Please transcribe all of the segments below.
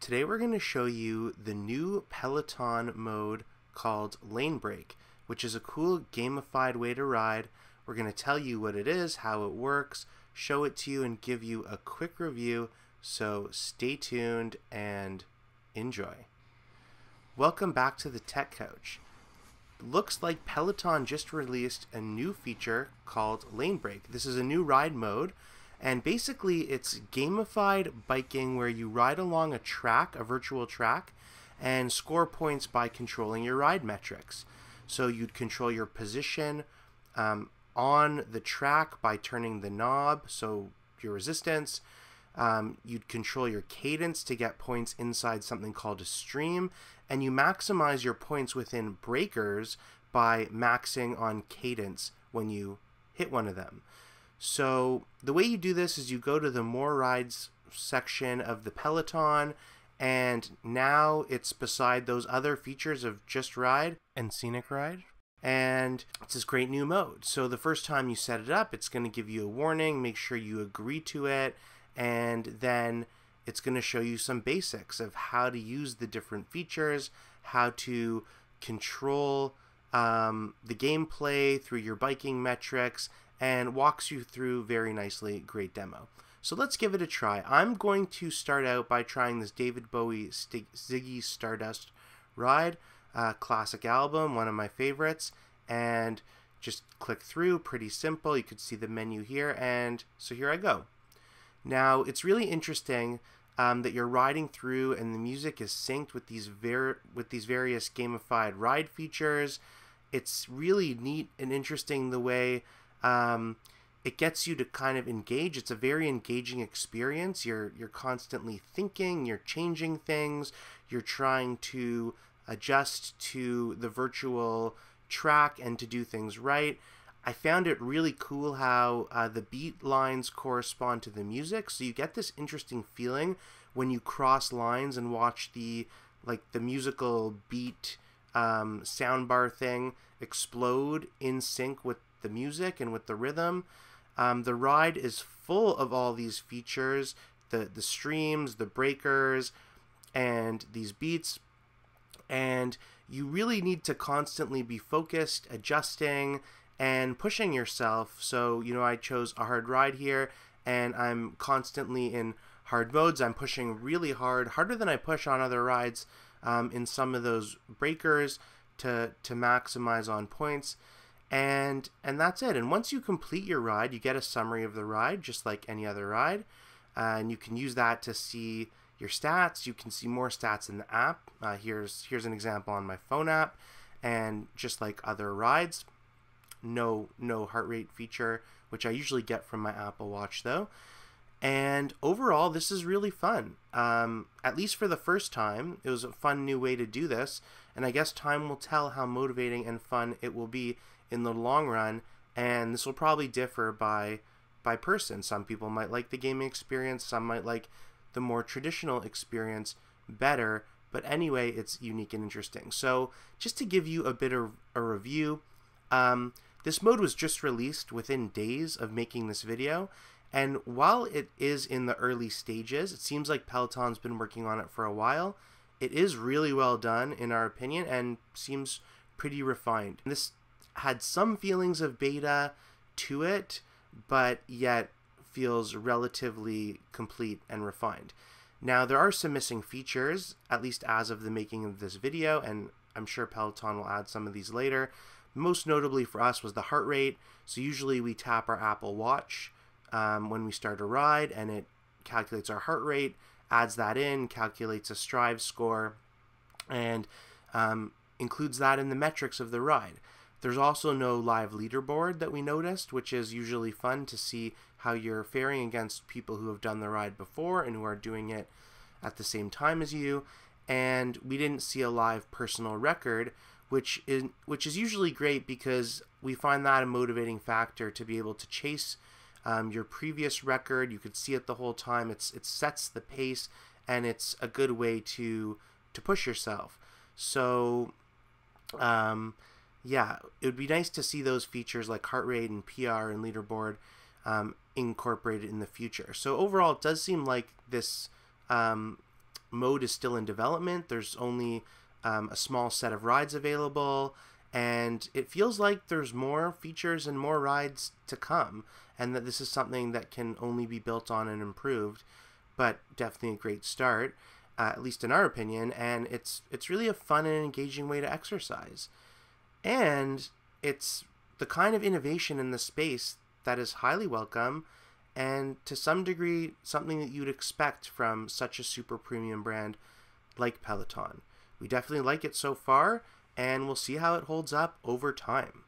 Today we're going to show you the new Peloton mode called Lanebreak, which is a cool gamified way to ride. We're going to tell you what it is, how it works, show it to you, and give you a quick review, so stay tuned and enjoy. Welcome back to the Tech Couch. Looks like Peloton just released a new feature called Lanebreak. This is a new ride mode, and basically it's gamified biking where you ride along a track, a virtual track, and score points by controlling your ride metrics. So you'd control your position on the track by turning the knob, so your resistance. You'd control your cadence to get points inside something called a stream, and you maximize your points within breakers by maxing on cadence when you hit one of them. So the way you do this is you go to the More Rides section of the Peloton, and now it's beside those other features of Just Ride and Scenic Ride. And it's this great new mode. So the first time you set it up, it's going to give you a warning, make sure you agree to it, and then it's going to show you some basics of how to use the different features, how to control the gameplay through your biking metrics, and walks you through very nicely. Great demo. So let's give it a try. I'm going to start out by trying this David Bowie Ziggy Stardust ride, classic album, one of my favorites, and just click through. Pretty simple. You could see the menu here, and so here I go. Now, it's really interesting that you're riding through and the music is synced with these various gamified ride features. It's really neat and interesting the way it gets you to kind of engage. It's a very engaging experience. You're constantly thinking, you're changing things, you're trying to adjust to the virtual track and to do things right. I found it really cool how the beat lines correspond to the music, so you get this interesting feeling when you cross lines and watch the musical beat soundbar thing explode in sync with the music and with the rhythm. The ride is full of all these features, the streams, the breakers, and these beats, and you really need to constantly be focused, adjusting, and pushing yourself. So, I chose a hard ride here, and I'm constantly in hard modes. I'm pushing really hard, harder than I push on other rides in some of those breakers to maximize on points. And that's it. And once you complete your ride, you get a summary of the ride, just like any other ride. And you can use that to see your stats. You can see more stats in the app. Here's an example on my phone app. And just like other rides, no heart rate feature, which I usually get from my Apple Watch though. And overall, this is really fun. At least for the first time, it was a fun new way to do this. And I guess time will tell how motivating and fun it will be in the long run, and this will probably differ by person. Some people might like the gaming experience, some might like the more traditional experience better, but anyway, it's unique and interesting. So just to give you a bit of a review, this mode was just released within days of making this video, and while it is in the early stages, it seems like Peloton's been working on it for a while. It is really well done in our opinion and seems pretty refined. This had some feelings of beta to it, but yet feels relatively complete and refined. Now, there are some missing features, at least as of the making of this video, and I'm sure Peloton will add some of these later. Most notably for us was the heart rate. So usually we tap our Apple Watch when we start a ride, and it calculates our heart rate, adds that in, calculates a Strive score, and includes that in the metrics of the ride. There's also no live leaderboard that we noticed, which is usually fun to see how you're faring against people who have done the ride before and who are doing it at the same time as you. And we didn't see a live personal record, which is usually great because we find that a motivating factor to be able to chase your previous record. You could see it the whole time. It sets the pace, and it's a good way to push yourself. So yeah, it would be nice to see those features like heart rate and PR and leaderboard incorporated in the future. So overall, it does seem like this mode is still in development. There's only a small set of rides available, and it feels like there's more features and more rides to come, and that this is something that can only be built on and improved, but definitely a great start, at least in our opinion, and it's really a fun and engaging way to exercise. And it's the kind of innovation in the space that is highly welcome, and to some degree something that you'd expect from such a super premium brand like Peloton. We definitely like it so far, and we'll see how it holds up over time.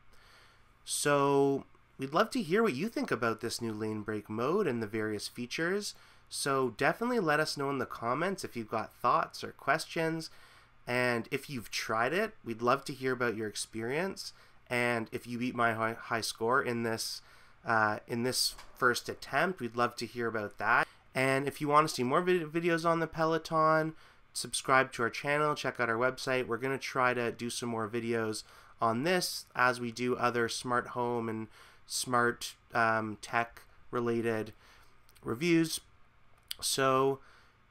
So we'd love to hear what you think about this new Lanebreak mode and the various features. So definitely let us know in the comments if you've got thoughts or questions. And if you've tried it, we'd love to hear about your experience. And if you beat my high score in this first attempt, we'd love to hear about that. And if you want to see more videos on the Peloton, subscribe to our channel, check out our website. We're going to try to do some more videos on this as we do other smart home and smart tech related reviews. So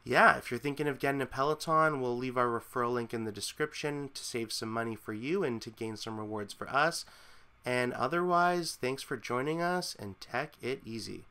yeah, if you're thinking of getting a Peloton, we'll leave our referral link in the description to save some money for you and to gain some rewards for us. And otherwise, thanks for joining us, and tech it easy.